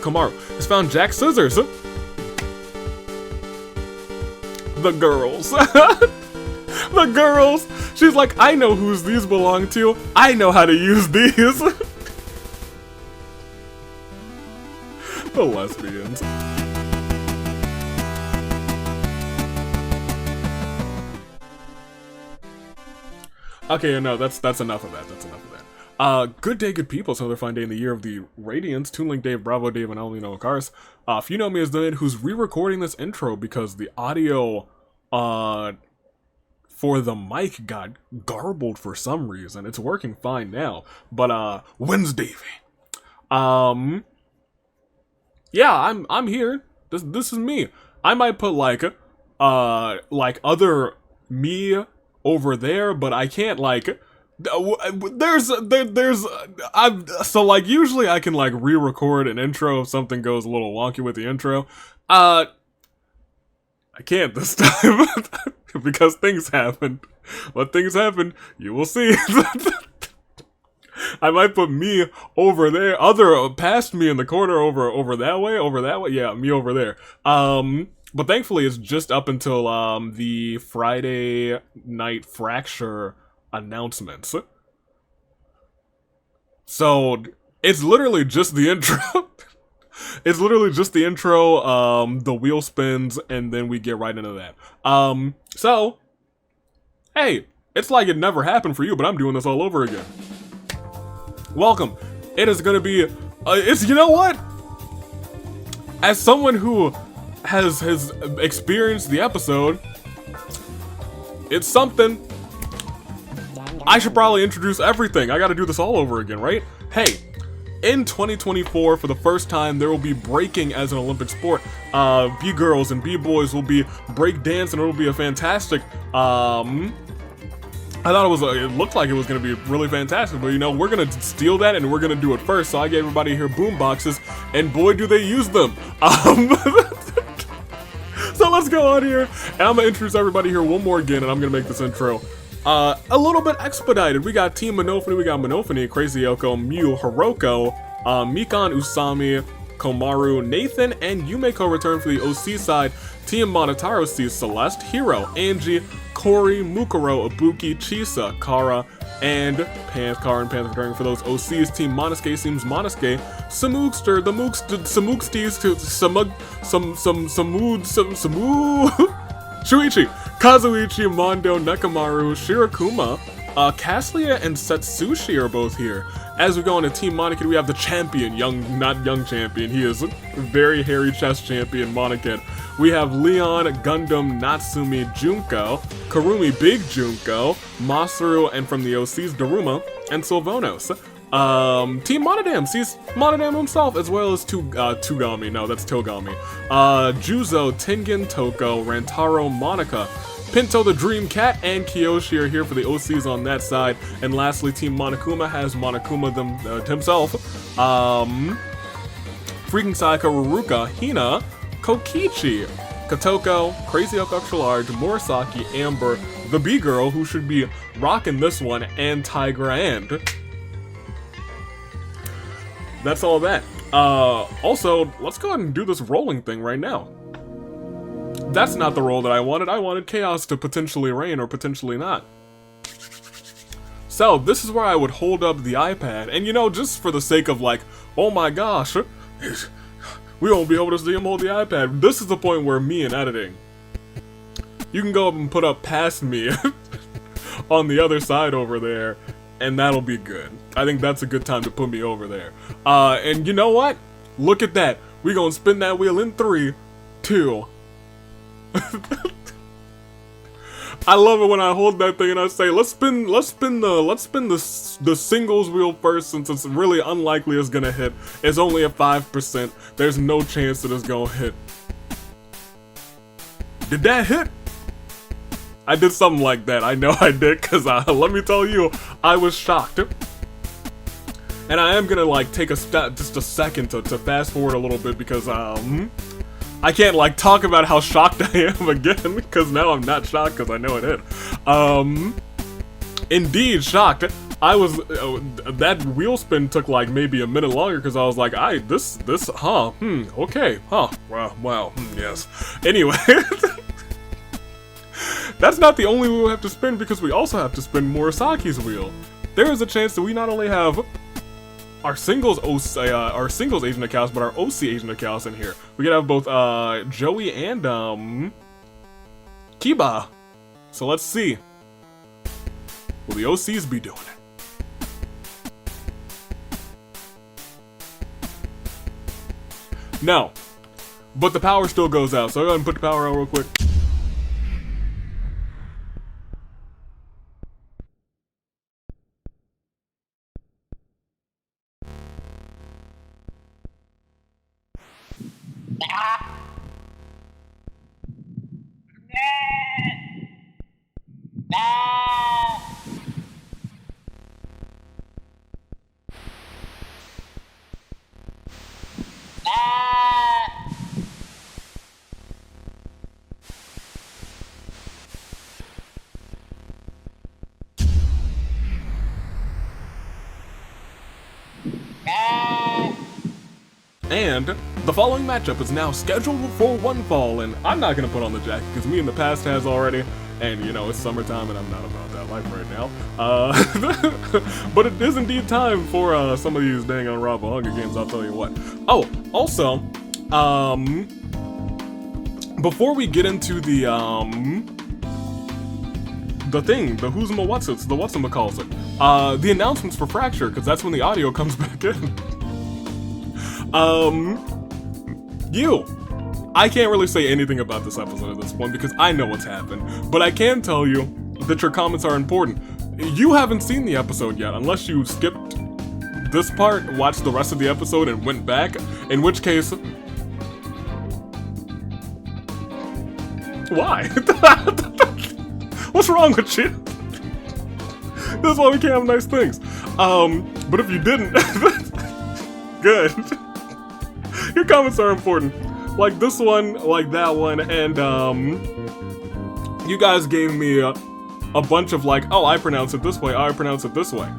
Komaru has found Jack Scissors. The girls. The girls. She's like, I know whose these belong to. I know how to use these. The lesbians. Okay, no, that's enough of that. That's enough of that. Good day, good people. It's another fine day in the year of the Radiance. Toon Link Dave, Bravo Dave, and I only know cars. If you know me as the man who's re-recording this intro because the audio, for the mic got garbled for some reason. It's working fine now. But, Wednesday. Yeah, I'm here. This is me. I might put like other me over there, but I can't like. So like usually I can like re-record an intro if something goes a little wonky with the intro. I can't this time because things happened. What things happened, you will see. I might put me over there, past me in the corner, over that way. Yeah, me over there. But thankfully it's just up until the Friday night Fracture announcements. So it's literally just the intro. It's literally just the intro, the wheel spins, and then we get right into that. So hey, it's like it never happened for you, but I'm doing this all over again. Welcome. It is gonna be, you know what? As someone who has experienced the episode, it's something. I should probably introduce everything. I gotta do this all over again, right? Hey, in 2024, for the first time, there will be breaking as an Olympic sport. B-girls and B-boys will be break dancing. It will be a fantastic, I thought it looked like it was going to be really fantastic, but you know, we're going to steal that and we're going to do it first. So I gave everybody here boom boxes, and boy, do they use them. So let's go on here, and I'm going to introduce everybody here one more again, and I'm going to make this intro a little bit expedited. We got Team Monophony, we got Monophony, Crazy Yoko, Mew, Hiroko, Mikan, Usami, Komaru, Nathan, and Yumeko return for the OC side. Team Monotaro sees Celeste, Hiro, Angie, Corey, Mukuro, Ibuki, Chisa, Kara, and Kara and Panther returning for those OCs. Team Monosuke seems Monosuke, Samugster, the Samugsties, Shuichi, Kazuichi, Mondo, Nekamaru, Shirakuma, Caslia, and Setsushi are both here. As we go into Team Monokid, we have the champion, not young champion, he is very hairy chest champion, Monokid. We have Leon, Gundam, Natsumi, Junko, Karumi, Big Junko, Masaru, and from the OCs, Daruma, and Sylvanos. Team Monodam sees Monodam himself, as well as Tugami, no, that's Togami. Juzo, Tengen, Toko, Rantaro, Monica, Pinto the Dream Cat, and Kiyoshi are here for the OCs on that side. And lastly, Team Monokuma has Monokuma himself. Freaking Sayaka, Ruruka, Hina, Kokichi, Kotoko, Crazy Yoko Extra Large, Murasaki, Amber, the B-Girl, who should be rocking this one, and Tigra and. That's all that. Also, let's go ahead and do this rolling thing right now. That's not the roll that I wanted. I wanted Chaos to potentially reign or potentially not. So, this is where I would hold up the iPad, and you know, just for the sake of like, oh my gosh, we won't be able to see him hold the iPad. This is the point where me in editing, you can go up and put up past me on the other side over there, and that'll be good. I think that's a good time to put me over there. And you know what? Look at that. We gonna spin that wheel in 3, 2. I love it when I hold that thing and I say, let's spin the singles wheel first, since it's really unlikely it's gonna hit. It's only at 5%. There's no chance that it's gonna hit. Did that hit? I did something like that. I know I did, because let me tell you, I was shocked. And I am gonna like take just a second to fast forward a little bit, because I can't like talk about how shocked I am again, because now I'm not shocked because I know it hit. Indeed shocked. I was that wheel spin took like maybe a minute longer because I was like, okay, wow, yes. Anyway, that's not the only wheel we have to spin because we also have to spin Murasaki's wheel. There is a chance that we not only have our singles Asian accounts, but our OC Asian accounts in here. We could have both Joey and Kiba. So let's see. Will the OCs be doing it? No. But the power still goes out, so I'll go ahead and put the power out real quick. And the following matchup is now scheduled for one fall, and I'm not gonna put on the jacket because me in the past has already, and you know, it's summertime and I'm not about that life right now. But it is indeed time for some of these dang on Rob Hunger games, I'll tell you what. Oh, also, before we get into the thing, the who's what's it, the what's-em-calls it, the announcements for Fracture, because that's when the audio comes back in. I can't really say anything about this episode at this point because I know what's happened, but I can tell you that your comments are important. You haven't seen the episode yet, unless you skipped this part, watched the rest of the episode, and went back, in which case... Why? What's wrong with you? This is why we can't have nice things. But if you didn't... Good. Your comments are important. Like this one, like that one, and you guys gave me a bunch of like, oh, I pronounce it this way, I pronounce it this way.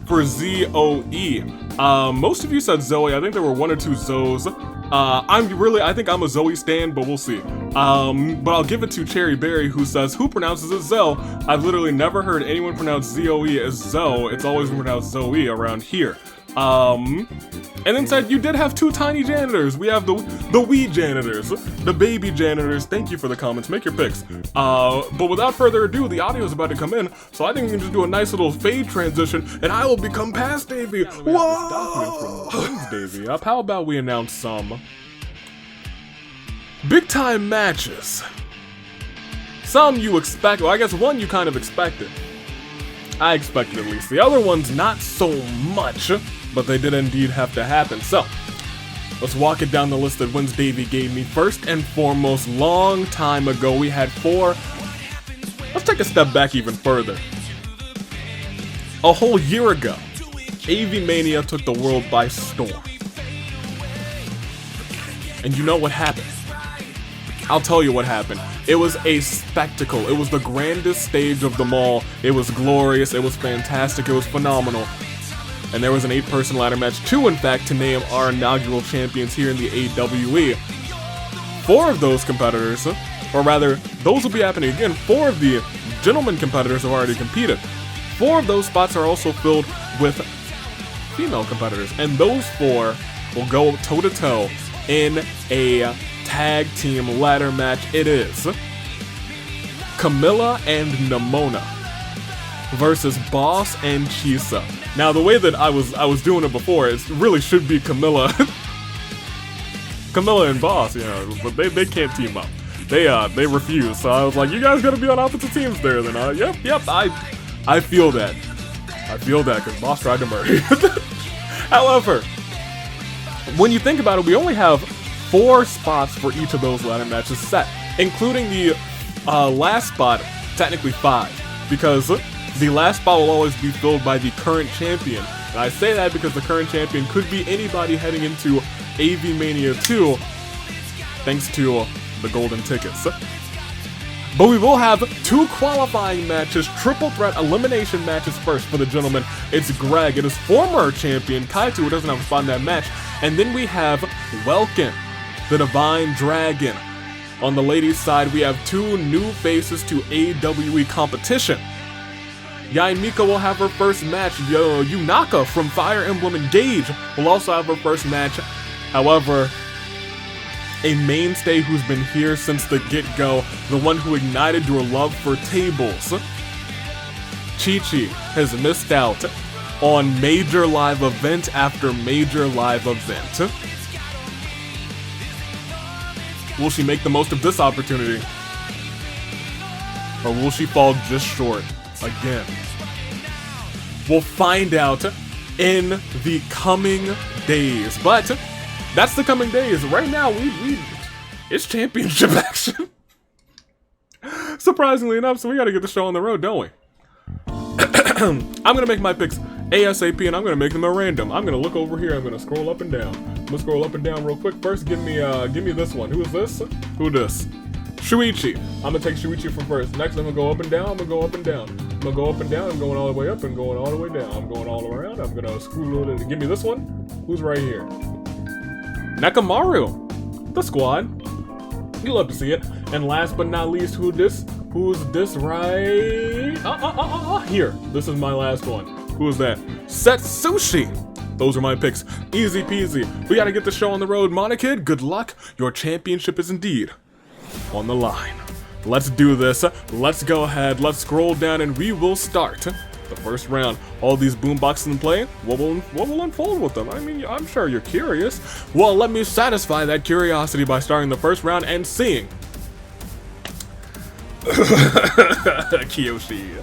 For Z-O-E. Most of you said Zoe. I think there were one or two Zoes. I think I'm a Zoe stan, but we'll see. But I'll give it to Cherry Berry, who says, who pronounces it Zoe? I've literally never heard anyone pronounce Z-O-E as Zoe. It's always been pronounced Zoe around here. And then said, you did have two tiny janitors. We have the wee janitors, the baby janitors. Thank you for the comments. Make your picks. But without further ado, the audio is about to come in, so I think we can just do a nice little fade transition, and I will become past Davey. Whoa! Davey up. How about we announce some big time matches? Some you expect. Well, I guess one you kind of expected. I expected at least. The other ones not so much, but they did indeed have to happen. So, let's walk it down the list that wins Davey gave me. First and foremost, long time ago, we had 4. Let's take a step back even further. A whole year ago, AV Mania took the world by storm. And you know what happened? I'll tell you what happened. It was a spectacle. It was the grandest stage of them all. It was glorious. It was fantastic. It was phenomenal. And there was an 8-person ladder match, 2 in fact, to name our inaugural champions here in the AWE. 4 of those competitors, or rather, those will be happening again. 4 of the gentlemen competitors have already competed. 4 of those spots are also filled with female competitors, and those 4 will go toe-to-toe in a tag team ladder match. It is Camilla and Nimona versus Boss and Chisa. Now, the way that I was doing it before, it really should be Camilla and Boss, you know, but they can't team up. They refuse. So I was like, you guys gotta be on opposite teams there. Then yep, I feel that. I feel that because Boss tried to murder. However, when you think about it, we only have 4 spots for each of those ladder matches set, including the last spot, technically 5, because the last spot will always be filled by the current champion. And I say that because the current champion could be anybody heading into AV Mania 2, thanks to the golden tickets. But we will have 2 qualifying matches, triple threat elimination matches first for the gentlemen. It's Greg, it is former champion Kaito, who doesn't have a spot in that match. And then we have Welkin, the Divine Dragon. On the ladies' side, we have 2 new faces to AWE competition. Yain Miko will have her first match. Yunaka from Fire Emblem Engage will also have her first match. However, a mainstay who's been here since the get-go, the one who ignited your love for tables, Chi-Chi has missed out on major live event after major live event. Will she make the most of this opportunity? Or will she fall just short again? We'll find out in the coming days. But that's the coming days. Right now, it's championship action. Surprisingly enough, so we gotta get the show on the road, don't we? I'm gonna make my picks ASAP, and I'm gonna make them at random. I'm gonna look over here. I'm gonna scroll up and down. I'm gonna scroll up and down real quick. First, give me this one. Who is this? Who this? Shuichi. I'm gonna take Shuichi from first. Next, I'm gonna go up and down. I'm gonna go up and down. I'm gonna go up and down. I'm going all the way up and going all the way down. I'm going all around. I'm gonna screw it. Give me this one. Who's right here? Nakamaru, the squad. You love to see it. And last but not least, who's this right? Here. This is my last one. Who is that? Setsushi. Those are my picks. Easy peasy. We gotta get the show on the road. Monokid, good luck. Your championship is indeed on the line. Let's do this. Let's go ahead. Let's scroll down and we will start the first round. All these boomboxes in play. What will unfold with them? I mean, I'm sure you're curious. Well, let me satisfy that curiosity by starting the first round and seeing Kiyoshi.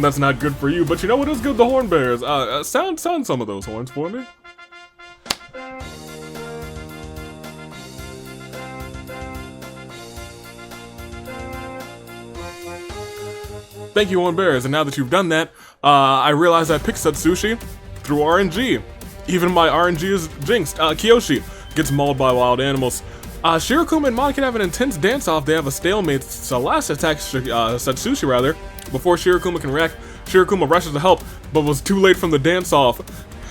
That's not good for you, but you know what is good? The horn bears. Sound some of those horns for me. Thank you, horn bears. And now that you've done that, I realize I picked Setsushi through RNG. Even my RNG is jinxed. Kiyoshi gets mauled by wild animals. Shirokuma and Monokin have an intense dance-off. They have a stalemate. Celeste attacks Setsushi, rather. Before Shirokuma can react, Shirokuma rushes to help, but was too late from the dance-off.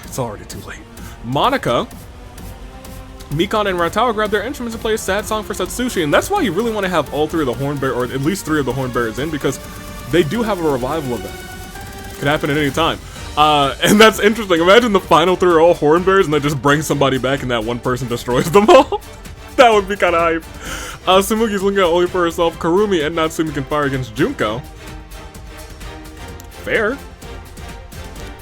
It's already too late. Monica, Mikon, and Ratawa grab their instruments and play a sad song for Setsushi, and that's why you really want to have all 3 of the horn bear, or at least 3 of the horn bears in, because they do have a revival event. Could happen at any time. And that's interesting. Imagine the final 3 are all horn bears, and they just bring somebody back, and that one person destroys them all. That would be kind of hype. Sumugi's looking out only for herself. Karumi and Natsumi can fire against Junko. Fair.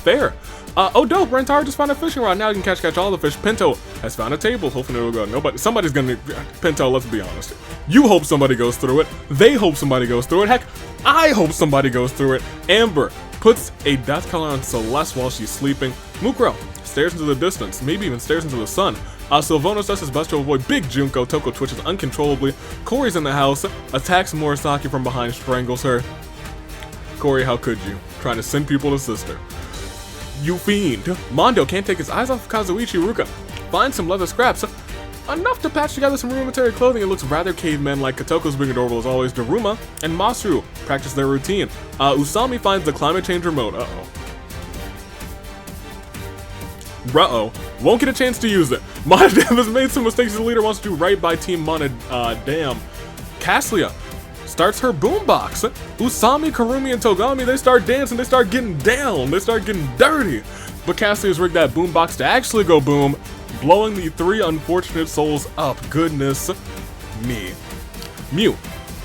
Fair. Oh dope, Rentaro just found a fishing rod. Now you can catch all the fish. Pinto has found a table. Hopefully it'll go. Somebody's gonna need Pinto, let's be honest. You hope somebody goes through it. They hope somebody goes through it. Heck, I hope somebody goes through it. Amber puts a death color on Celeste while she's sleeping. Mukuro stares into the distance, maybe even stares into the sun. Sylvanos does his best to avoid Big Junko. Toko twitches uncontrollably. Corey's in the house, attacks Murasaki from behind, strangles her. Corey, how could you? Trying to send people to sister. You fiend. Mondo can't take his eyes off of Kazuichi. Ruka finds some leather scraps. Enough to patch together some rudimentary clothing. It looks rather caveman-like. Katoko's being adorable as always. Daruma and Masaru practice their routine. Usami finds the climate change remote. Won't get a chance to use it. Monodam has made some mistakes. The leader wants to do right by Team Monodam. Caslia starts her boombox. Usami, Karumi, and Togami, they start dancing. They start getting down. They start getting dirty. But Caslia's rigged that boombox to actually go boom, blowing the 3 unfortunate souls up. Goodness me. Mew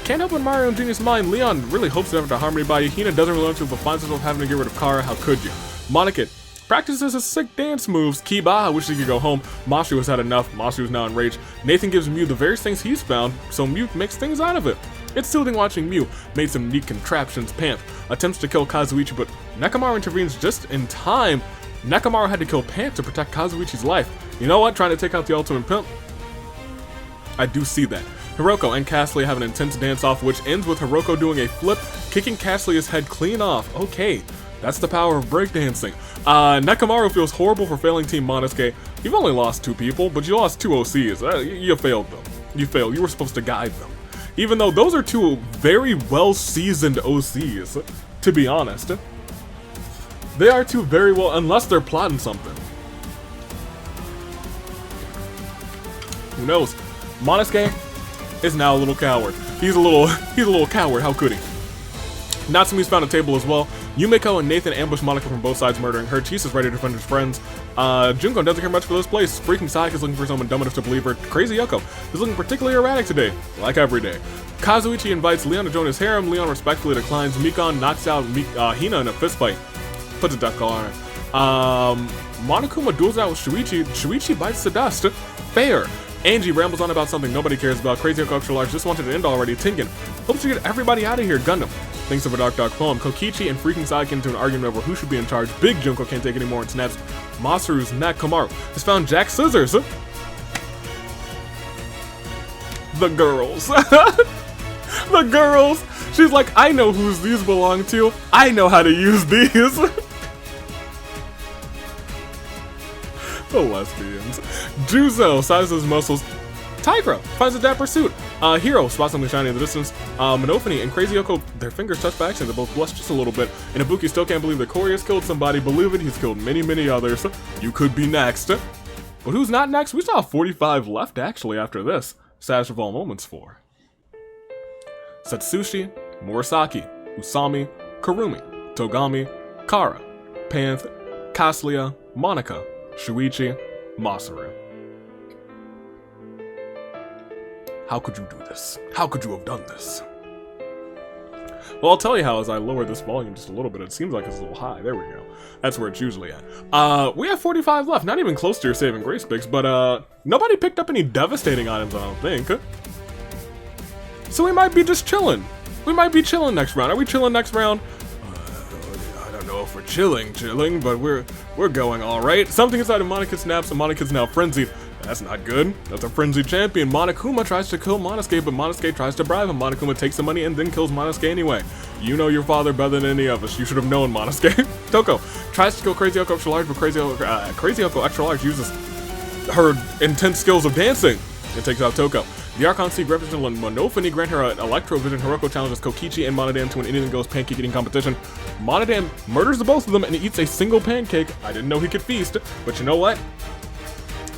can't help but admire on Genius Mind. Leon really hopes to have a harmony body. Hina doesn't really want to, but finds herself having to get rid of Kara. How could you? Monica practices his sick dance moves. Kiba, I wish he could go home. Masaru has had enough. Masaru is now enraged. Nathan gives Mew the various things he's found, so Mew makes things out of it. It's soothing watching Mew made some neat contraptions. Pant attempts to kill Kazuichi, but Nakamaru intervenes just in time. Nakamaru had to kill Pant to protect Kazuichi's life. You know what? Trying to take out the ultimate pimp. I do see that. Hiroko and Caslia have an intense dance-off, which ends with Hiroko doing a flip, kicking Caslia's head clean off. Okay, that's the power of breakdancing. Nakamaru feels horrible for failing Team Monosuke. You've only lost 2 people, but you lost 2 OCs. You failed them. You failed. You were supposed to guide them. Even though those are two very well-seasoned OCs, to be honest. They are two very well, unless they're plotting something. Who knows? Monosuke is now a little coward. He's a little coward, how could he? Natsumi's found a table as well. Yumeko and Nathan ambush Monica from both sides, murdering her. Chisa's ready to defend his friends. Junko doesn't care much for this place. Freaking Sayaka is looking for someone dumb enough to believe her. Crazy Yoko is looking particularly erratic today, like every day. Kazuichi invites Leon to join his harem. Leon respectfully declines. Mikon knocks out Hina in a fistfight. Puts a death call on her. Monokuma duels out with Shuichi. Shuichi bites the dust. Fair. Angie rambles on about something nobody cares about. Crazy Yoko Extra Large just wanted to end already. Tengen hopes to get everybody out of here. Gundam thinks of a dark poem. Kokichi and freaking Sayaka into an argument over who should be in charge. Big Junko can't take anymore and snaps Masaru's neck. Komaru has found Jack's scissors. The girls. The girls. She's like, I know whose these belong to. I know how to use these. The lesbians. Juzo sizes muscles. Tigra finds a dapper suit. Hiro spots something shiny in the distance. Monophony and Crazy Yoko, their fingers touch by accident. They both blush just a little bit. And Ibuki still can't believe that Corey has killed somebody. Believe it, he's killed many others. You could be next. But who's not next? We still have 45 left actually after this. Saddest of all moments for Satsushi, Murasaki, Usami, Karumi, Togami, Kara, Panth, Kaslia, Monica, Shuichi, Masaru. How could you do this? How could you have done this? Well, I'll tell you how as I lower this volume just a little bit. It seems like it's a little high. There we go. That's where it's usually at. We have 45 left. Not even close to your saving grace picks, but nobody picked up any devastating items, I don't think. So we might be just chilling. We might be chilling next round. Are we chilling next round? I don't know if we're chilling, but we're going all right. Something inside of Monica snaps, and Monica's now frenzied. That's not good. That's a frenzied champion. Monokuma tries to kill Monosuke, but Monosuke tries to bribe him. Monokuma takes the money and then kills Monosuke anyway. You know your father better than any of us. You should have known, Monosuke. Toko tries to kill Crazy Yoko Extra Large, but Crazy Yoko Extra Large uses her intense skills of dancing and takes out Toko. The Archon Sea Representative and Monophony grant her an Electro Vision. Hiroko challenges Kokichi and Monodam to an anything goes pancake eating competition. Monodam murders the both of them and eats a single pancake. I didn't know he could feast, but you know what?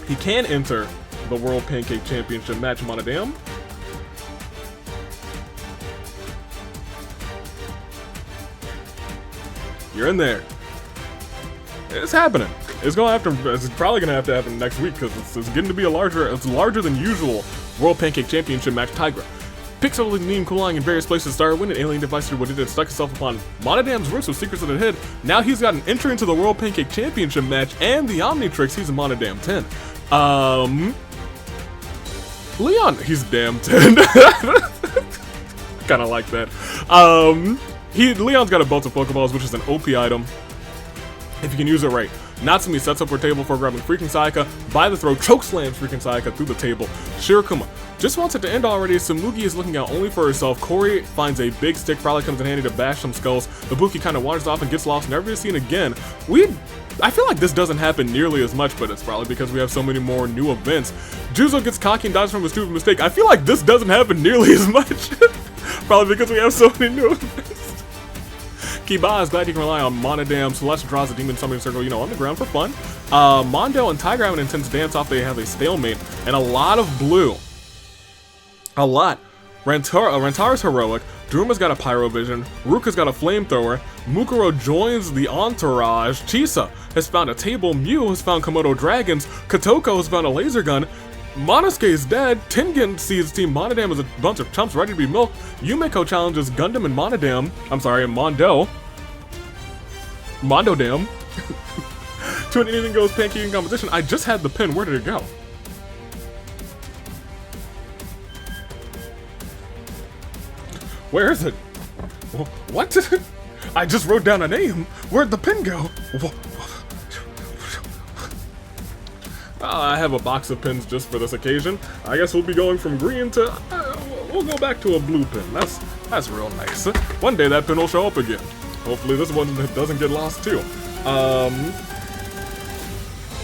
He can enter the World Pancake Championship match, Monodam. You're in there. It's happening. It's probably gonna have to happen next week because it's getting to be it's larger than usual World Pancake Championship match. Tigra picks up the meme Kulang in various places to start when an alien device did what it did, stuck itself upon Monodam's roots with secrets of the hid. Now he's got an entry into the World Pancake Championship match and the Omnitrix. He's a Monodam 10. Leon, he's damn 10. Kinda like that. Leon's got a belt of Pokeballs, which is an OP item if you can use it right. Natsumi sets up her table for grabbing freaking Sayaka by the throat, chokeslams freaking Sayaka through the table. Shirokuma just wants it to end already. Samugi is looking out only for herself. Corey finds a big stick, probably comes in handy to bash some skulls. Ibuki kind of wanders off and gets lost, never seen again. I feel like this doesn't happen nearly as much, but it's probably because we have so many more new events. Juzo gets cocky and dies from a stupid mistake. I feel like this doesn't happen nearly as much. Probably because we have so many new events. Kiba is glad he can rely on Monodam. Celeste draws a demon summoning circle, on the ground for fun. Mondo and Tiger have an intense dance-off. They have a stalemate and a lot of blue. A lot. Rentaro's heroic. Druma's got a pyro vision. Ruka's got a flamethrower. Mukuro joins the entourage. Chisa has found a table. Mew has found Komodo dragons. Kotoko has found a laser gun. Monosuke is dead. Tengen sees Team Monodam as a bunch of chumps ready to be milked. Yumeko challenges Gundam and Monodam. I'm sorry, Mondodam. To an anything goes pancake competition. I just had the pin. Where did it go? Where is it? What? I just wrote down a name. Where'd the pin go? I have a box of pins just for this occasion. I guess we'll be going from green to... we'll go back to a blue pin. That's real nice. One day that pin will show up again. Hopefully this one doesn't get lost too.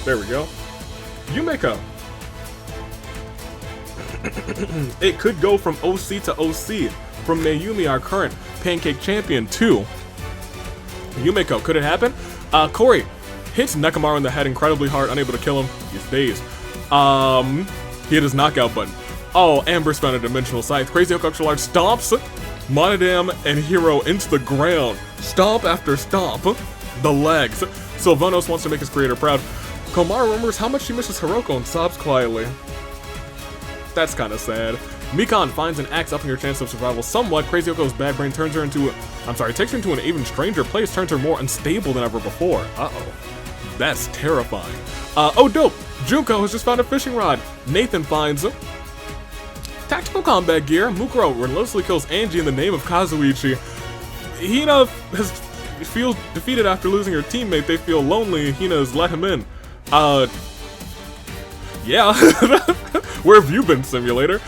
There we go. Yumeko. It could go from OC to OC, from Mayumi, our current Pancake Champion, to Yumeko. Could it happen? Corey hits Nekomaru in the head incredibly hard, unable to kill him. He's dazed. He hit his knockout button. Oh, Amber's found a dimensional scythe. Crazy Yoko Extra Large stomps Monodam and Hero into the ground. Stomp after stomp. The legs. Sylvanos wants to make his creator proud. Komaru remembers how much she misses Hiroko and sobs quietly. That's kind of sad. Mikan finds an axe, upping her chance of survival somewhat. Crazy Yoko's bad brain takes her into an even stranger place, turns her more unstable than ever before. Uh-oh. That's terrifying. Oh dope! Junko has just found a fishing rod. Nathan finds tactical combat gear. Mukuro relentlessly kills Angie in the name of Kazuichi. Hina feels defeated after losing her teammate. They feel lonely. Hina has let him in. Yeah. Where have you been, simulator?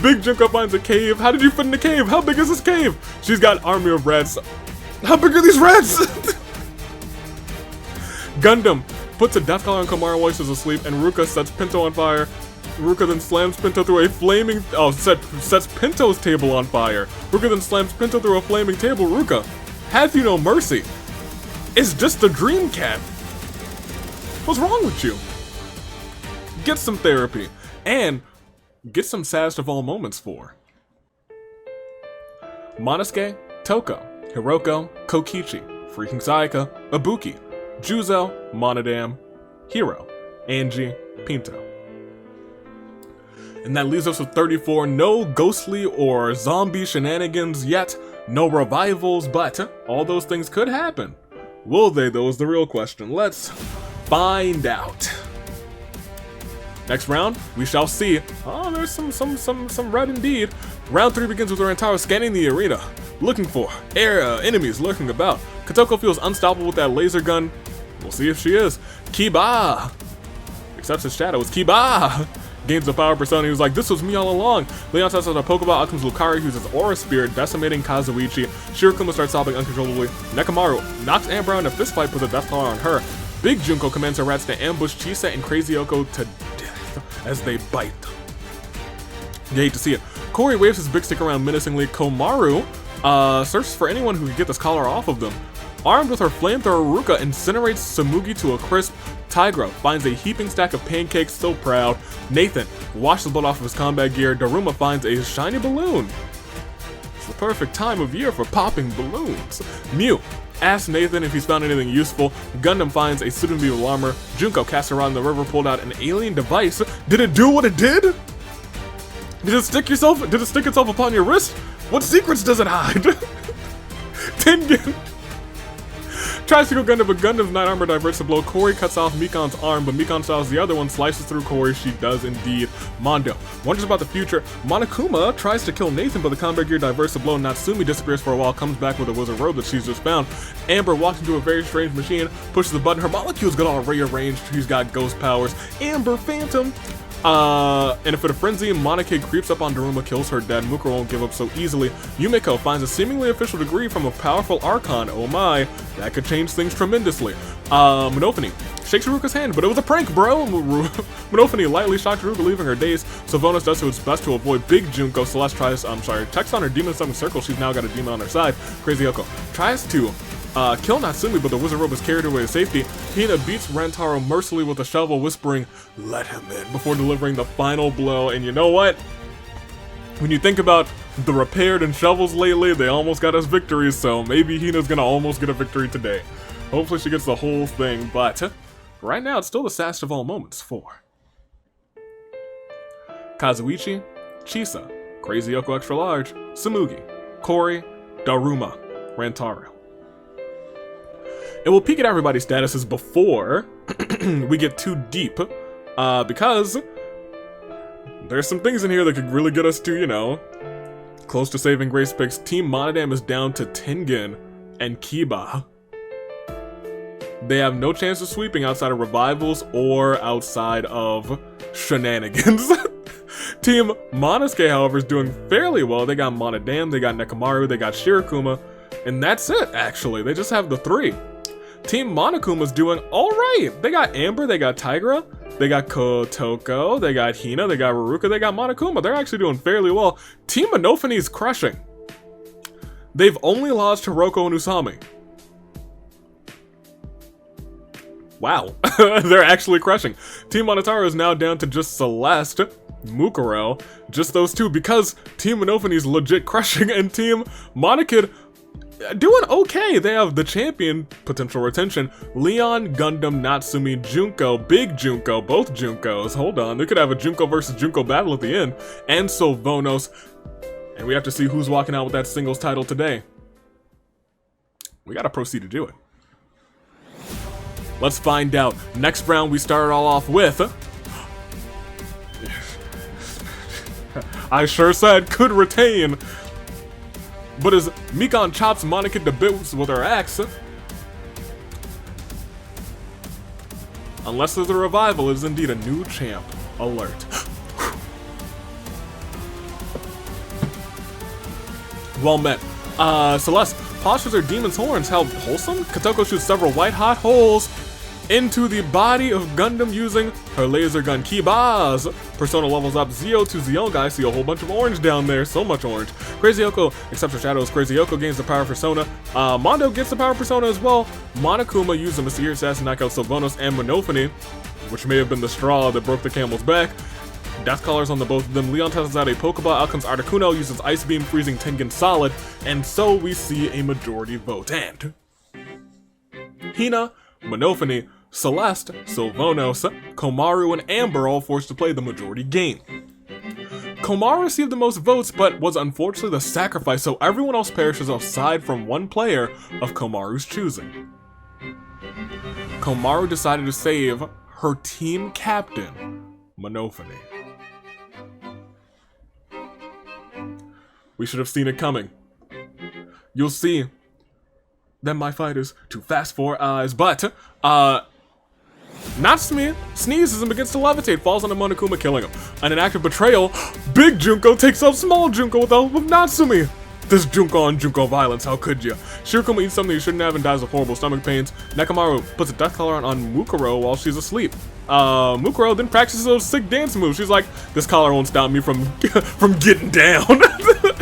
Big Junko finds a cave. How did you fit in the cave? How big is this cave? She's got an army of rats. How big are these rats? Gundam puts a death collar on Komaru while she's asleep, and Ruka sets Pinto on fire. Ruka then slams Pinto through a flaming... sets Pinto's table on fire. Ruka then slams Pinto through a flaming table. Ruka, have you no mercy? It's just a dream cat. What's wrong with you? Get some therapy. And get some saddest of all moments for Monosuke, Toko, Hiroko, Kokichi, Freaking Sayaka, Ibuki, Juzo, Monodam, Hiro, Angie, Pinto. And that leaves us with 34. No ghostly or zombie shenanigans yet. No revivals, but all those things could happen. Will they, though, is the real question. Let's find out. Next round, we shall see. Oh, there's some red indeed. Round 3 begins with Rantaro scanning the arena, looking for enemies lurking about. Kotoko feels unstoppable with that laser gun. We'll see if she is. Kiba accepts his shadow. It's Kiba. Gains the power persona. He was like, this was me all along. Leon tosses out a Pokeball. Out comes Lucario, who uses Aura Spirit, decimating Kazuichi. Shirokuma starts sobbing uncontrollably. Nekomaru knocks Amber out in a fistfight, puts a death collar on her. Big Junko commands her rats to ambush Chisa and Crazy Yoko to death as they bite. You hate to see it. Corey waves his big stick around menacingly. Komaru searches for anyone who can get this collar off of them. Armed with her flamethrower, Ruka incinerates Samugi to a crisp. Tigra finds a heaping stack of pancakes, so proud. Nathan washes the blood off of his combat gear. Daruma finds a shiny balloon. It's the perfect time of year for popping balloons. Mew asks Nathan if he's found anything useful. Gundam finds a suit of evil armor. Junko casts around the river, pulled out an alien device. Did it do what it did? Did it stick itself upon your wrist? What secrets does it hide? Tengen tries to go Gundam, but Gundam's night armor diverts the blow. Corey cuts off Mikan's arm, but Mikan styles the other one, slices through Corey. She does indeed. Mondo wonders about the future. Monokuma tries to kill Nathan, but the combat gear diverts the blow. Natsumi disappears for a while, comes back with a wizard robe that she's just found. Amber walks into a very strange machine, pushes the button. Her molecules got all rearranged. She's got ghost powers. Amber Phantom. In a fit of frenzy, Monokid creeps up on Daruma, kills her dead. Mukuro won't give up so easily. Yumeko finds a seemingly official degree from a powerful Archon. Oh my, that could change things tremendously. Monophony shakes Ruka's hand, but it was a prank, bro! Monophony lightly shocked Ruka, leaving her dazed. Sylvanos does its best to avoid Big Junko. Celeste checks on her demon summon circle. She's now got a demon on her side. Crazy Yoko tries to kill Natsumi, but the wizard robe is carried away to safety. Hina beats Rantaro mercilessly with a shovel, whispering, "Let him in," before delivering the final blow. And you know what? When you think about the repaired and shovels lately, they almost got us victories, so maybe Hina's gonna almost get a victory today. Hopefully she gets the whole thing, but right now it's still the saddest of all moments for Kazuichi, Chisa, Crazy Yoko Extra Large, Samugi, Corey, Daruma, Rantaro. And we'll peek at everybody's statuses before we get too deep, because there's some things in here that could really get us to, you know, close to saving grace picks. Team Monodam is down to Tengen and Kiba. They have no chance of sweeping outside of revivals or outside of shenanigans. Team Monosuke, however, is doing fairly well. They got Monodam, they got Nekomaru, they got Shirokuma, and that's it, actually. They just have the 3. Team Monokuma's doing alright. They got Amber, they got Tigra, They got Kotoko, they got Hina, they got Ruruka, they got Monokuma. They're actually doing fairly well. Team Monophane's crushing. They've only lost Hiroko and Usami. Wow, they're actually crushing. Team Monotaro is now down to just Celeste, Mukuro, just those two, because Team Monophane's legit crushing, and Team Monokid doing okay. They have the champion potential retention, Leon, Gundam, Natsumi, Junko, Big Junko, both Junkos. Hold on, they could have a Junko versus Junko battle at the end, and Sylvanos. And we have to see who's walking out with that singles title today. We gotta proceed to do it. Let's find out. Next round we started all off with... I sure said could retain. But as Mikan chops Monokid to bits with her axe... Unless there's a revival, it is indeed a new champ. Alert. Well met. Celeste postures her demon's horns. How wholesome? Kotoko shoots several white-hot holes into the body of Gundam using her laser gun. Kibaz! Persona levels up Zio to Zionga. I see a whole bunch of orange down there. So much orange. Crazy Yoko accepts her shadows. Crazy Yoko gains the power persona. Mondo gets the power persona as well. Monokuma used the mysterious assassin to knock out Sylvanos and Monophony, which may have been the straw that broke the camel's back. Death colors on the both of them. Leon tests out a Pokeball. Out comes Articuno, uses Ice Beam, freezing Tengen solid, and so we see a majority vote. And Hina, Monophony, Celeste, Sylvanos, Komaru, and Amber all forced to play the majority game. Komaru received the most votes, but was unfortunately the sacrifice, so everyone else perishes aside from one player of Komaru's choosing. Komaru decided to save her team captain, Monophony. We should have seen it coming. You'll see that my fight is too fast for eyes, but, Natsumi sneezes and begins to levitate, falls on Monokuma, killing him. And an act of betrayal, Big Junko takes out Small Junko with the help of Natsumi. This Junko on Junko violence, how could you? Shirokuma eats something he shouldn't have and dies of horrible stomach pains. Nekomaru puts a death collar on Mukuro while she's asleep. Mukuro then practices those sick dance moves. She's like, this collar won't stop me from getting down.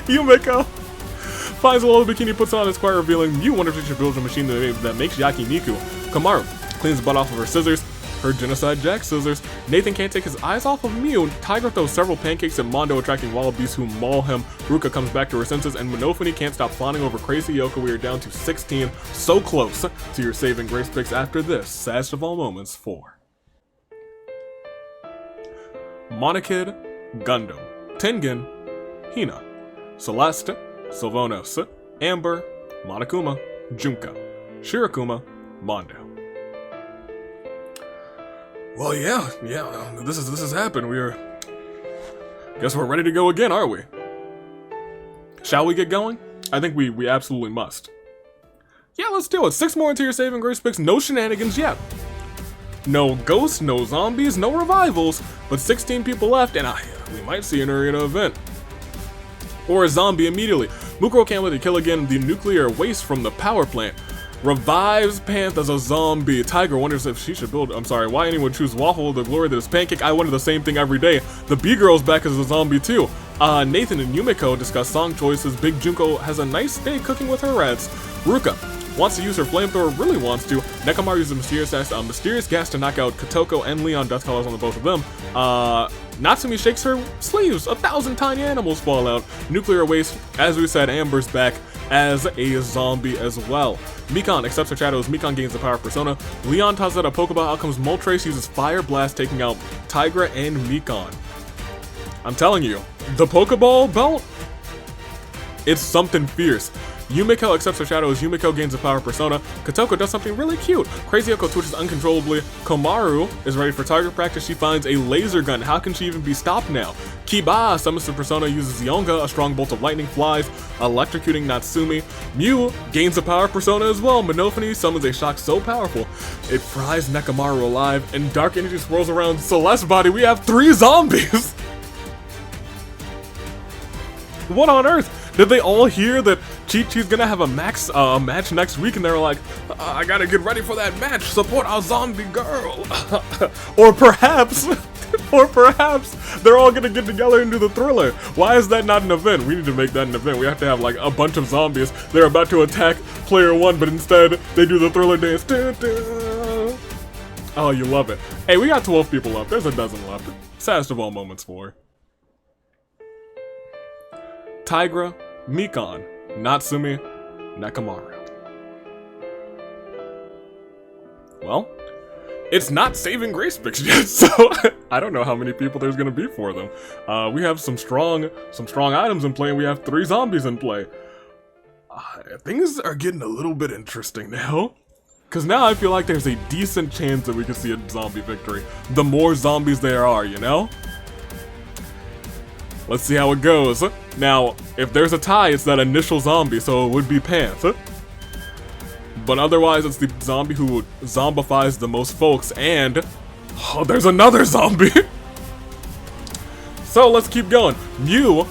Yumeko finds a little bikini, puts on, it's quite revealing. Mew wonders if she should build a machine that makes Yakiniku. Komaru cleans the butt off of her scissors, her genocide jack scissors. Nathan can't take his eyes off of Mew. Tiger throws several pancakes at Mondo, attracting wallabies who maul him. Ruka comes back to her senses, and Monophony can't stop fawning over Crazy Yoko. We are down to 16, so close to your saving grace picks after this saddest of all moments for Monokid, Gundam, Tengen, Hina, Celeste, Sylvanos, Amber, Monokuma, Junko, Shirokuma, Mondo. Well, yeah, this has happened. Guess we're ready to go again, aren't we? Shall we get going? I think we absolutely must. Yeah, let's do it. 6 more into your saving grace picks. No shenanigans yet. No ghosts, no zombies, no revivals, but 16 people left, and we might see an arena event. Or a zombie immediately. Mukuro can't let it kill again. The nuclear waste from the power plant revives Panth as a zombie. Tiger wonders if she should build. Why anyone would choose Waffle, the glory that is Pancake. I wonder the same thing every day. The B-Girl's back as a zombie too. Nathan and Yumiko discuss song choices. Big Junko has a nice day cooking with her rats. Ruka wants to use her flamethrower, really wants to. Nekomaru uses mysterious gas to knock out Kotoko and Leon, death colors on the both of them. Natsumi shakes her sleeves, 1,000 tiny animals fall out. Nuclear waste, as we said, Amber's back as a zombie as well. Mikan accepts her shadows, Mikan gains the power persona. Leon tosses out a Pokeball, out comes Moltres, uses Fire Blast, taking out Tigra and Mikan. I'm telling you, the Pokeball belt, it's something fierce. Yumiko accepts her shadows, Yumiko gains a power persona. Kotoko does something really cute. Crazy Yoko twitches uncontrollably. Komaru is ready for target practice. She finds a laser gun. How can she even be stopped now? Kiba summons the persona, uses Yonga. A strong bolt of lightning flies, electrocuting Natsumi. Mew gains a power persona as well. Monophony summons a shock so powerful it fries Nekomaru alive, and dark energy swirls around Celeste's body. We have 3 zombies. What on earth? Did they all hear that Chi-Chi's gonna have a match next week, and they're like, I gotta get ready for that match, support our zombie girl. Or perhaps they're all gonna get together and do the Thriller. Why is that not an event? We need to make that an event. We have to have like a bunch of zombies. They're about to attack player 1, but instead they do the Thriller dance. Oh, you love it. Hey, we got 12 people left. There's a dozen left. Saddest of all moments 4. Tigra, Mikan, Natsumi, Nakamaru. Well, it's not saving grace picks yet, so I don't know how many people there's gonna be for them. We have some strong items in play, and we have 3 zombies in play. Things are getting a little bit interesting now. Because now I feel like there's a decent chance that we can see a zombie victory. The more zombies there are, you know? Let's see how it goes. Now, if there's a tie, it's that initial zombie, so it would be Pants. But otherwise, it's the zombie who zombifies the most folks, and... oh, there's another zombie! So, let's keep going. Mew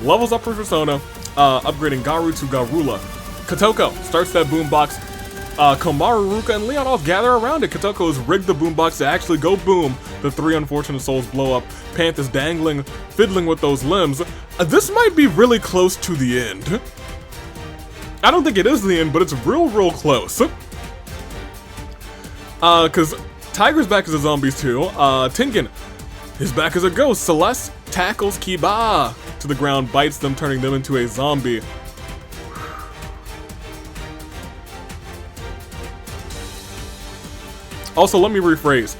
levels up her persona, upgrading Garu to Garula. Kotoko starts that boombox. Komaru, Ruka, and Leon all gather around it. Kotoko has rigged the boombox to actually go boom. The 3 unfortunate souls blow up. Panth is dangling, fiddling with those limbs. This might be really close to the end. I don't think it is the end, but it's real close. Cause Tiger's back as a zombie too. Tengen, his back as a ghost. Celeste tackles Kiba to the ground, bites them, turning them into a zombie. Also, let me rephrase.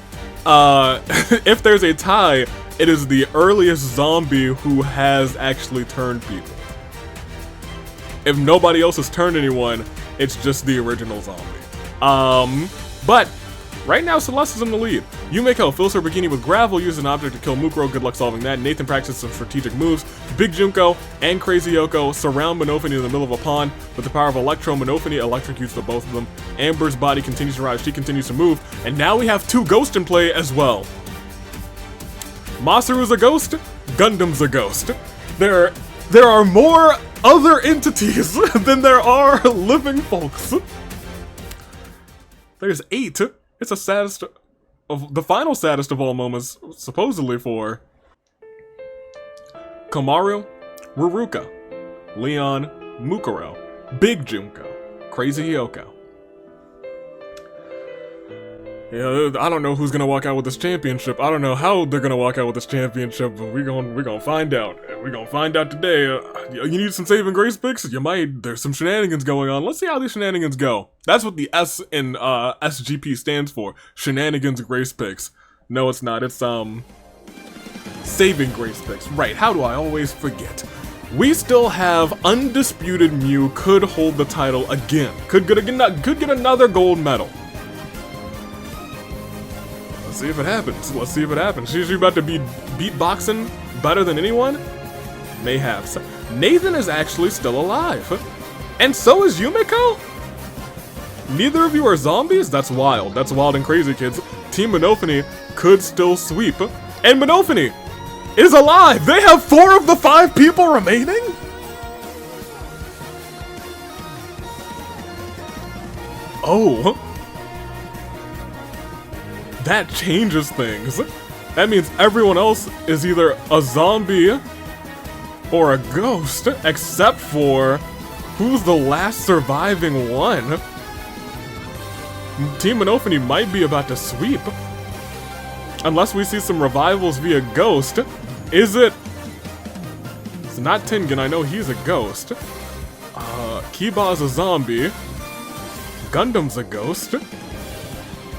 If there's a tie, it is the earliest zombie who has actually turned people. If nobody else has turned anyone, it's just the original zombie. But right now Celeste is in the lead. Yumeko fills her bikini with gravel, uses an object to kill Mukuro, good luck solving that. Nathan practices some strategic moves. Big Junko and Crazy Yoko surround Monophony in the middle of a pond. With the power of Electro, Monophony electrocutes the both of them. Amber's body continues to rise, she continues to move, and now we have 2 ghosts in play as well. Masaru's a ghost, Gundam's a ghost. There are more other entities than there are living folks. There's 8. It's the saddest of the final saddest of all moments, supposedly for Komaru, Ruruka, Leon, Mukuro, Big Junko, Crazy Hyoko. Yeah, I don't know who's gonna walk out with this championship. I don't know how they're gonna walk out with this championship, but we're gonna find out. We're gonna find out today. You need some saving grace picks? You might. There's some shenanigans going on. Let's see how these shenanigans go. That's what the S in SGP stands for. Shenanigans grace picks. No, it's not. It's saving grace picks. Right? How do I always forget? We still have undisputed Mew could hold the title again. Could get another gold medal. Let's see if it happens. Let's see if it happens. She's about to be beatboxing better than anyone? Mayhaps. Nathan is actually still alive. And so is Yumeko? Neither of you are zombies? That's wild. That's wild and crazy, kids. Team Monophony could still sweep. And Monophony is alive! They have 4 of the 5 people remaining? Oh. That changes things. That means everyone else is either a zombie or a ghost, except for who's the last surviving one. Team Monophony might be about to sweep. Unless we see some revivals via ghost. Is it? It's not Tengen, I know he's a ghost. Kiba's a zombie. Gundam's a ghost.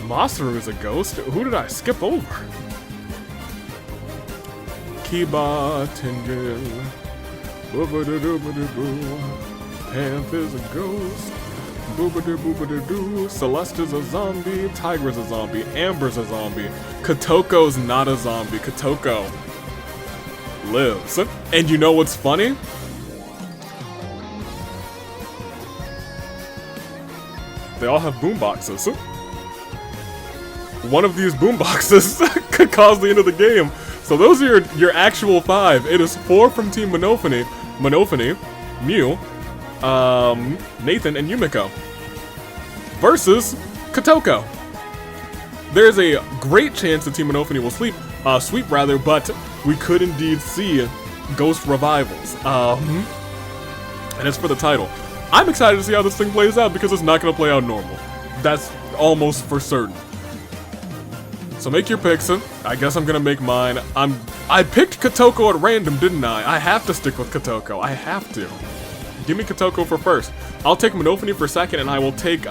Masaru is a ghost. Who did I skip over? Kiba, Tengen. Boobadoo-boobadoo-boo. Panth is a ghost. Boobadoo-boobadoo-doo. Celeste is a zombie. Tiger's a zombie. Amber's a zombie. Kotoko's not a zombie. Kotoko lives. And you know what's funny? They all have boomboxes. One of these boomboxes could cause the end of the game. So those are your actual 5. It is 4 from Team Monophony, Mew, Nathan and Yumiko versus Kotoko. There's a great chance that Team Monofony will sweep, but we could indeed see Ghost Revivals. And it's for the title. I'm excited to see how this thing plays out because it's not going to play out normal. That's almost for certain. So make your picks. I guess I'm going to make mine. I picked Kotoko at random, didn't I? I have to stick with Kotoko. I have to. Give me Kotoko for first. I'll take Monofony for second, and I will take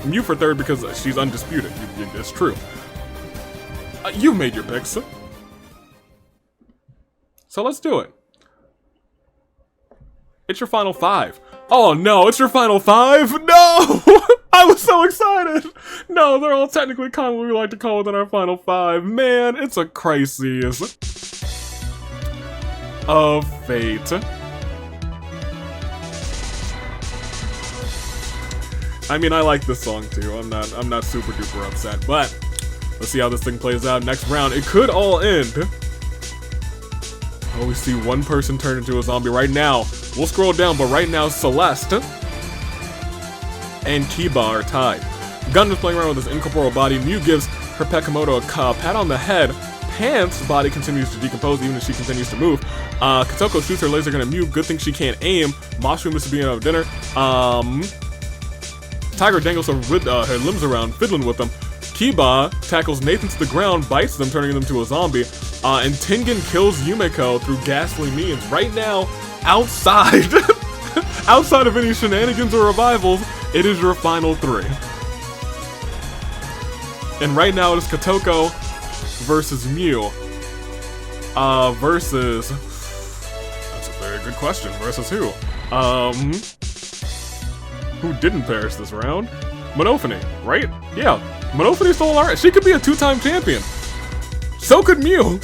Mew for third because she's undisputed. It's true. You've made your picks. So let's do it. It's your final 5. Oh no, it's your final 5? No! I was so excited! No, they're all technically kind of what we like to call within our final 5. Man, it's a crisis of fate. I mean, I like this song too. I'm not super duper upset, but let's see how this thing plays out next round. It could all end. Oh, we see one person turn into a zombie right now. We'll scroll down, but right now Celeste and Kiba are tied. Gun is playing around with his incorporeal body. Mew gives her Pekamoto a pat on the head. Pant's body continues to decompose even as she continues to move. Kotoko shoots her laser gun at Mew. Good thing she can't aim. Mushroom is being out of dinner. Tiger dangles her limbs around, fiddling with them. Kiba tackles Nathan to the ground, bites them, turning them to a zombie. And Tengen kills Yumiko through ghastly means. Right now, outside, outside of any shenanigans or revivals, it is your final 3. And right now it is Kotoko versus Mew. Versus... That's a very good question. Versus who? Who didn't perish this round? Monofony, right? Yeah, Monofony's still alright. She could be a 2-time champion. So could Mew.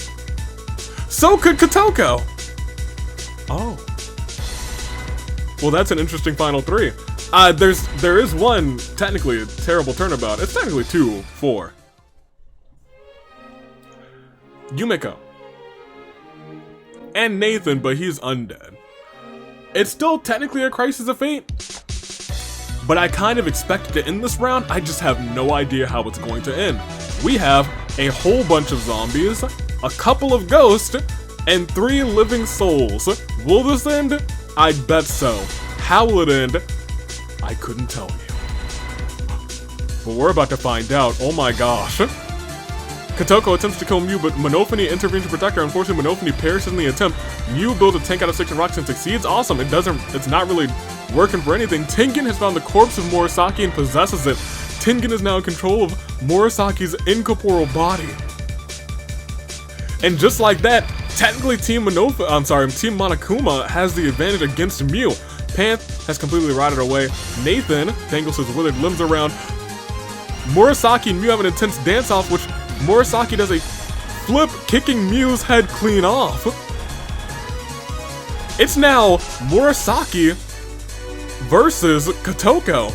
So could Kotoko. Oh. Well, that's an interesting final 3. There is one, technically, a terrible turnabout. It's technically 2, 4. Yumiko. And Nathan, but he's undead. It's still technically a crisis of fate. But I kind of expected to end this round. I just have no idea how it's going to end. We have a whole bunch of zombies, a couple of ghosts, and 3 living souls. Will this end? I bet so. How will it end? I couldn't tell you. But we're about to find out. Oh my gosh. Kotoko attempts to kill Mew, but Monofony intervenes to protect her. Unfortunately, Monofony perishes in the attempt. Mew builds a tank out of sticks and rocks and succeeds. Awesome. It's not really working for anything. Tengen has found the corpse of Murasaki and possesses it. Tengen is now in control of Murasaki's incorporeal body. And just like that, technically Team Monokuma has the advantage against Mew. Panth has completely rotted away. Nathan dangles his withered limbs around. Murasaki and Mew have an intense dance-off, which Murasaki does a flip, kicking Mew's head clean off. It's now Murasaki versus Kotoko.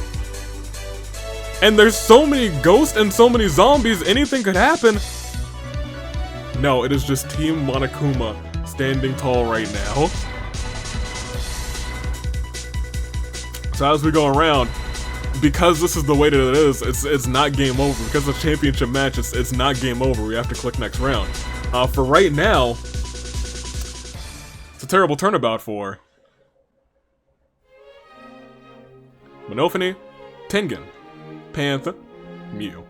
And there's so many ghosts and so many zombies, anything could happen. No, it is just Team Monokuma standing tall right now. So as we go around, because this is the way that it is, it's not game over. Because it's a championship match, it's not game over. We have to click next round. For right now, it's a terrible turnabout for Monofony, Tengen, Panth, Mew.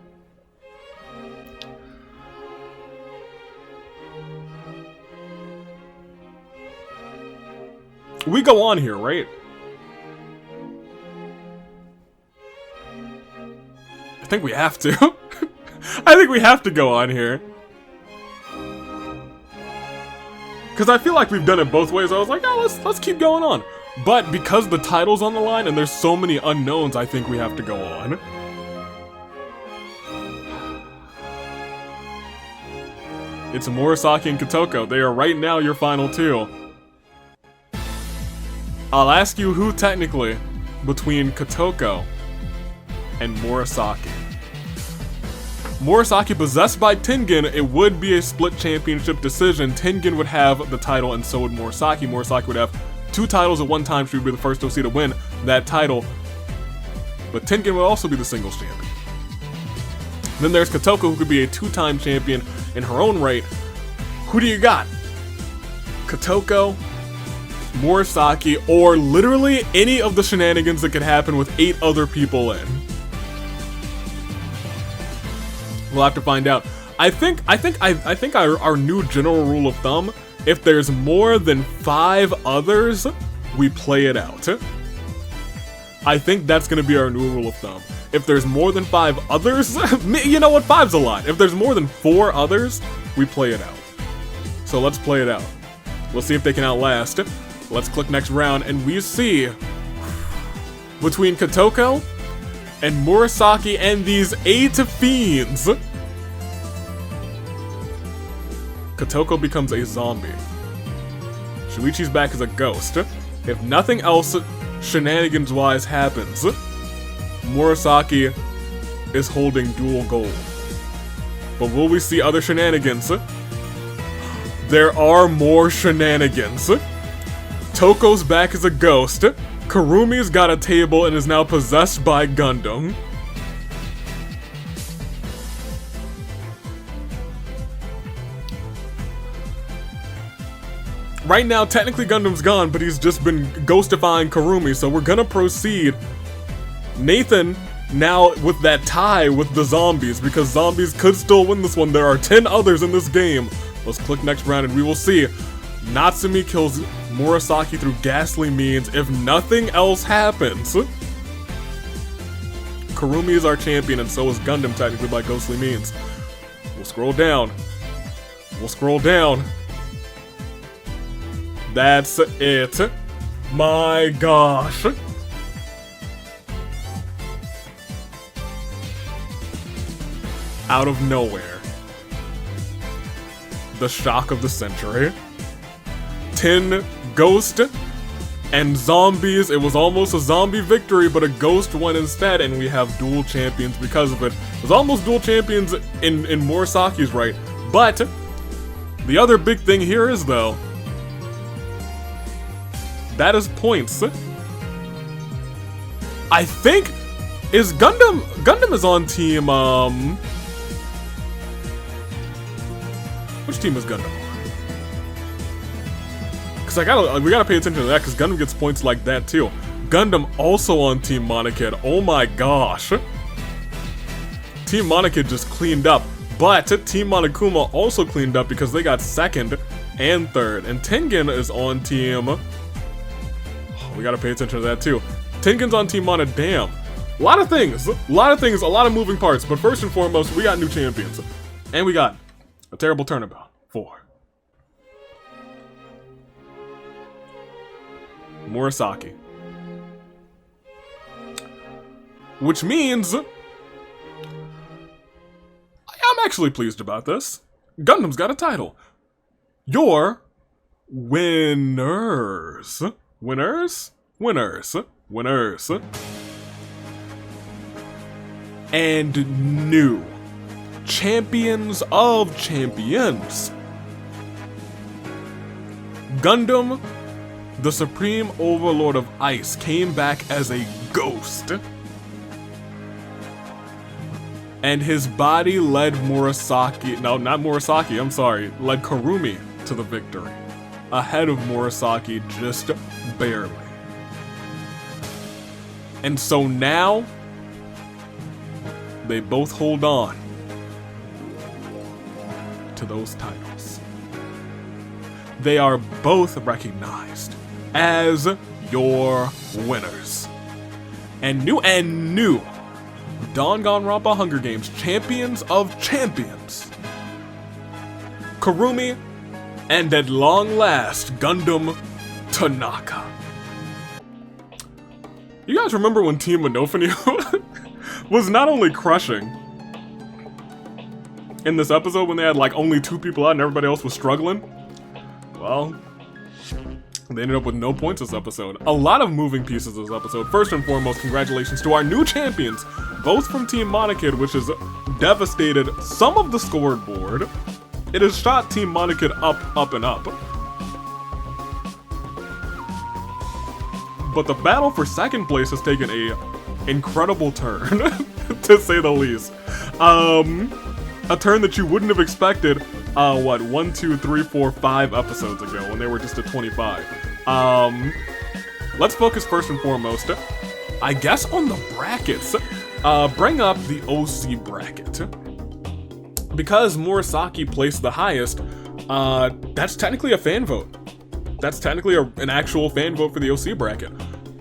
We go on here, right? I think we have to. I think we have to go on here. Because I feel like we've done it both ways. I was like, oh, let's keep going on. But because the title's on the line and there's so many unknowns, I think we have to go on. It's Murasaki and Kotoko. They are right now your final 2. I'll ask you who technically between Kotoko and Murasaki. Murasaki possessed by Tengen, it would be a split championship decision. Tengen would have the title and so would Murasaki. Murasaki would have 2 titles at one time. She would be the first OC to win that title. But Tengen would also be the singles champion. Then there's Kotoko, who could be a 2-time champion in her own right. Who do you got? Kotoko, Murasaki, or literally any of the shenanigans that could happen with 8 other people in. We'll have to find out. I think our new general rule of thumb, if there's more than 5 others, we play it out. I think that's gonna be our new rule of thumb. If there's more than 5 others, you know what, 5's a lot. If there's more than 4 others, we play it out. So let's play it out. We'll see if they can outlast. Let's click next round, and we see between Kotoko and Murasaki and these 8 fiends, Kotoko becomes a zombie. Shuichi's back as a ghost. If nothing else shenanigans-wise happens, Murasaki is holding dual gold. But will we see other shenanigans? There are more shenanigans. Toko's back as a ghost. Karumi's got a table and is now possessed by Gundam. Right now, technically Gundam's gone, but he's just been ghostifying Karumi, so we're gonna proceed. Nathan, now with that tie with the zombies, because zombies could still win this one. There are 10 others in this game. Let's click next round and we will see. Natsumi kills Murasaki through ghastly means if nothing else happens. Karumi is our champion, and so is Gundam technically by ghostly means. We'll scroll down. We'll scroll down. That's it. My gosh. Out of nowhere. The shock of the century. 10 ghost and zombies. It was almost a zombie victory, but a ghost won instead, and we have dual champions because of it. It was almost dual champions in Murasaki's right. But the other big thing here is, though, that is points. I think Gundam is on team which team is Gundam on? Cause we gotta pay attention to that, cause Gundam gets points like that too. Gundam also on Team Monokid. Oh my gosh. Team Monokid just cleaned up, but Team Monokuma also cleaned up because they got 2nd and 3rd. And Tengen is on team... we gotta pay attention to that too. Tengen's on Team Mono. Damn. A lot of things, a lot of moving parts. But first and foremost, we got new champions. And we got a terrible turnabout for Murasaki. Which means I'm actually pleased about this. Gundam's got a title. Your winners. Winners? Winners. Winners. And new champions of champions. Gundam, the Supreme Overlord of Ice, came back as a ghost. And his body led Murasaki, no, not Murasaki, I'm sorry, led Karumi to the victory. Ahead of Murasaki, just barely. And so now, they both hold on to those titles. They are both recognized as your winners. And new Dangan-lympic Hunger Games champions of champions. Karumi, and at long last, Gundam Tanaka. You guys remember when Team Monofinu was not only crushing in this episode when they had like only 2 people out and everybody else was struggling? Well, they ended up with no points this episode. A lot of moving pieces this episode. First and foremost, congratulations to our new champions, both from Team Monokid, which has devastated some of the scoreboard. It has shot Team Monokid up, and up. but the battle for second place has taken a incredible turn, to say the least. A turn that you wouldn't have expected, what, 1, 2, 3, 4, 5 episodes ago when they were just at 25. Let's focus first and foremost, I guess, on the brackets. Bring up the OC bracket. Because Murasaki placed the highest, that's technically a fan vote. That's technically an actual fan vote for the OC bracket.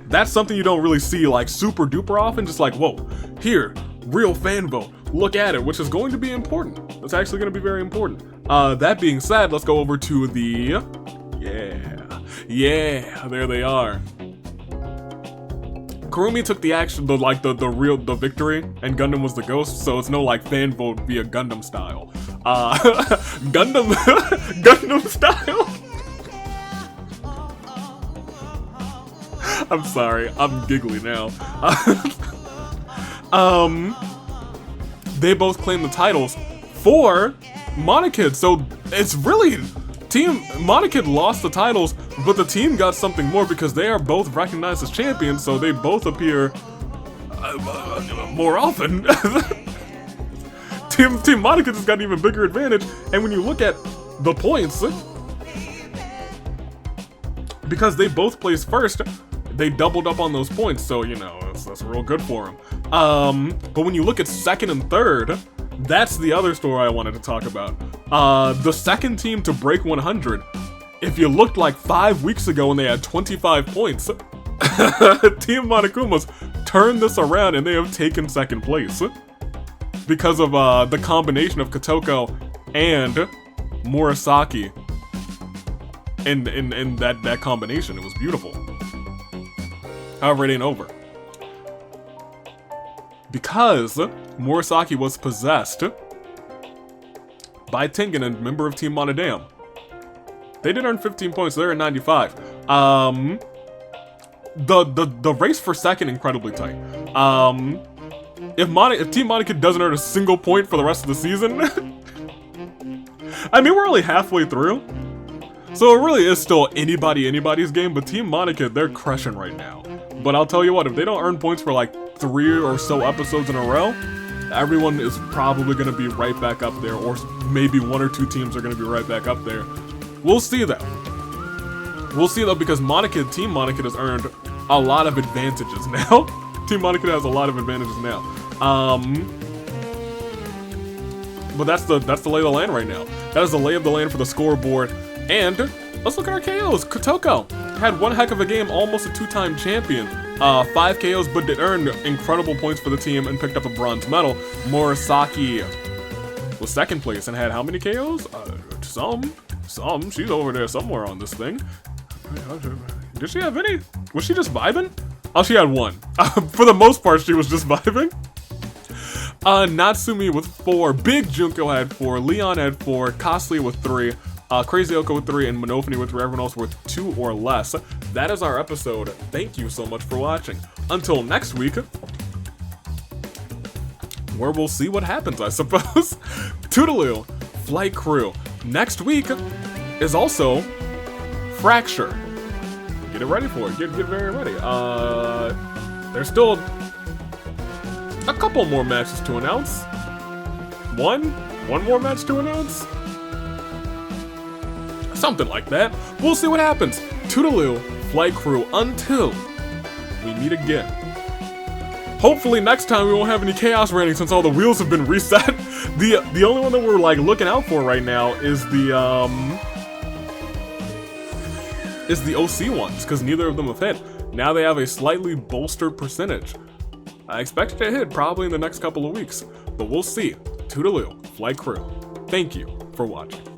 That's something you don't really see like super duper often, just like, whoa, here, real fan vote, look at it, which is going to be important. It's actually going to be very important. That being said, let's go over to the, yeah, there they are. Kurumi took the action, the victory, and Gundam was the ghost, so it's no like fan vote via Gundam style. Gundam style? I'm sorry, I'm giggly now. They both claim the titles for Monokid, so it's really Team Monokid lost the titles, but the team got something more because they are both recognized as champions, so they both appear more often. Team Monokid has got an even bigger advantage, and when you look at the points, because they both placed first, they doubled up on those points, so, you know, that's real good for them. But when you look at second and third, that's the other story I wanted to talk about. The second team to break 100, if you looked like 5 weeks ago when they had 25 points, Team Monokuma's turned this around and they have taken second place. Because of the combination of Kotoko and Murasaki. In that combination, it was beautiful. However, it ain't over. Because Murasaki was possessed by Tengen, a member of Team Monodam. They did earn 15 points, so they're at 95. The race for second, incredibly tight. If Team Monokid doesn't earn a single point for the rest of the season, I mean, we're only halfway through. So it really is still anybody's game, but Team Monokid, they're crushing right now. But I'll tell you what, if they don't earn points for like 3 or so episodes in a row, everyone is probably going to be right back up there, or maybe 1 or 2 teams are going to be right back up there. We'll see though. We'll see though, because Team Monokid has earned a lot of advantages now. Team Monokid has a lot of advantages now. But that's the lay of the land right now. That is the lay of the land for the scoreboard. And let's look at our KOs. Kotoko had one heck of a game, almost a 2-time champion. 5 KOs, but did earn incredible points for the team and picked up a bronze medal. Murasaki was second place and had how many KOs? Some. She's over there somewhere on this thing. Did she have any? Was she just vibing? Oh, she had 1. For the most part, she was just vibing. Natsumi with 4. Big Junko had 4. Leon had 4. Costly with 3. Crazy Oko with 3, and Monophony with 3, everyone else with 2 or less. That is our episode. Thank you so much for watching. Until next week, where we'll see what happens, I suppose. Toodaloo, Flight Crew. Next week is also Fracture. Get it ready for it. Get very ready. There's still a couple more matches to announce. One more match to announce? Something like that. We'll see what happens. Toodaloo, Flight Crew, until we meet again. Hopefully next time we won't have any chaos raining since all the wheels have been reset. The only one that we're like looking out for right now is the OC ones, because neither of them have hit. Now they have a slightly bolstered percentage. I expect it to hit probably in the next couple of weeks, but we'll see. Toodaloo, Flight Crew. Thank you for watching.